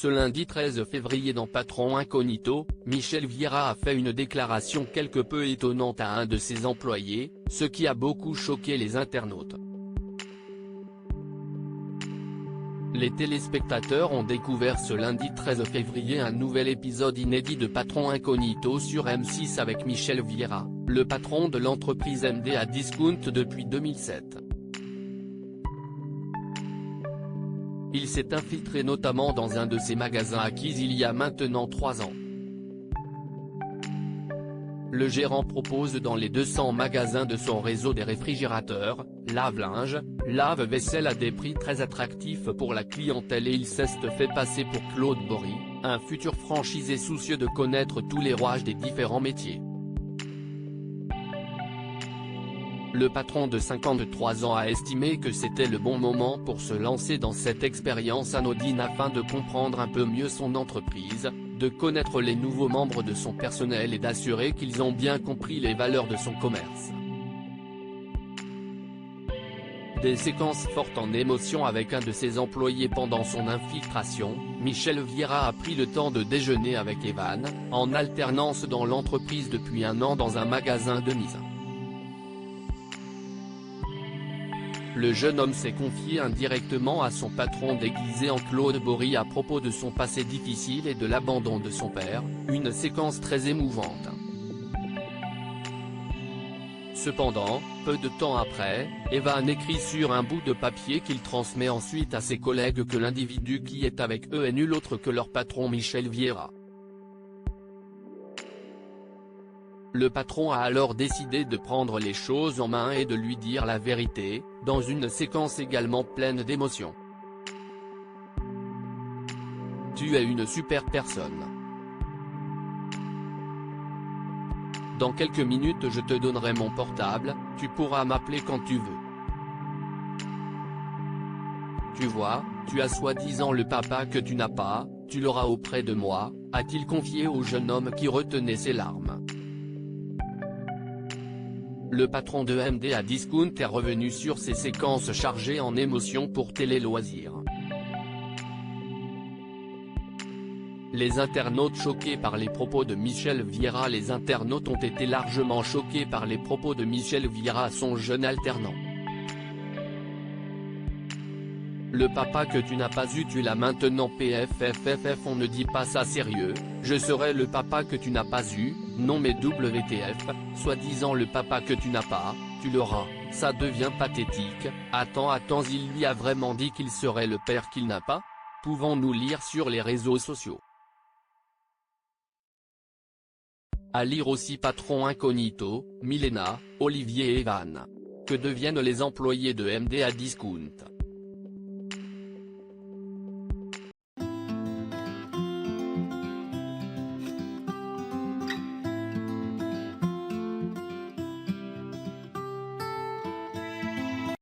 Ce lundi 13 février dans Patron Incognito, Michel Vieira a fait une déclaration quelque peu étonnante à un de ses employés, ce qui a beaucoup choqué les internautes. Les téléspectateurs ont découvert ce lundi 13 février un nouvel épisode inédit de Patron Incognito sur M6 avec Michel Vieira, le patron de l'entreprise MD Discount depuis 2007. Il s'est infiltré notamment dans un de ses magasins acquis il y a maintenant 3 ans. Le gérant propose dans les 200 magasins de son réseau des réfrigérateurs, lave-linge, lave-vaisselle à des prix très attractifs pour la clientèle et il s'est fait passer pour Claude Bory, un futur franchisé soucieux de connaître tous les rouages des différents métiers. Le patron de 53 ans a estimé que c'était le bon moment pour se lancer dans cette expérience anodine afin de comprendre un peu mieux son entreprise, de connaître les nouveaux membres de son personnel et d'assurer qu'ils ont bien compris les valeurs de son commerce. Des séquences fortes en émotion avec un de ses employés pendant son infiltration, Michel Vieira a pris le temps de déjeuner avec Evan, en alternance dans l'entreprise depuis 1 an dans un magasin de mise. Le jeune homme s'est confié indirectement à son patron déguisé en Claude Bory à propos de son passé difficile et de l'abandon de son père, une séquence très émouvante. Cependant, peu de temps après, Evan écrit sur un bout de papier qu'il transmet ensuite à ses collègues que l'individu qui est avec eux est nul autre que leur patron Michel Vieira. Le patron a alors décidé de prendre les choses en main et de lui dire la vérité, dans une séquence également pleine d'émotions. Tu es une super personne. Dans quelques minutes je te donnerai mon portable, tu pourras m'appeler quand tu veux. Tu vois, tu as soi-disant le papa que tu n'as pas, tu l'auras auprès de moi, a-t-il confié au jeune homme qui retenait ses larmes. Le patron de MD Discount est revenu sur ces séquences chargées en émotions pour Télé Loisirs. Les internautes choqués par les propos de Michel Vieira. Les internautes ont été largement choqués par les propos de Michel Vieira à son jeune alternant. Le papa que tu n'as pas eu tu l'as maintenant. PFFFF on ne dit pas ça sérieux, je serai le papa que tu n'as pas eu, non mais WTF, soi-disant le papa que tu n'as pas, tu l'auras, ça devient pathétique. Attends il lui a vraiment dit qu'il serait le père qu'il n'a pas? Pouvons-nous lire sur les réseaux sociaux. À lire aussi Patron Incognito, Milena, Olivier et Evan. Que deviennent les employés de MD Discount?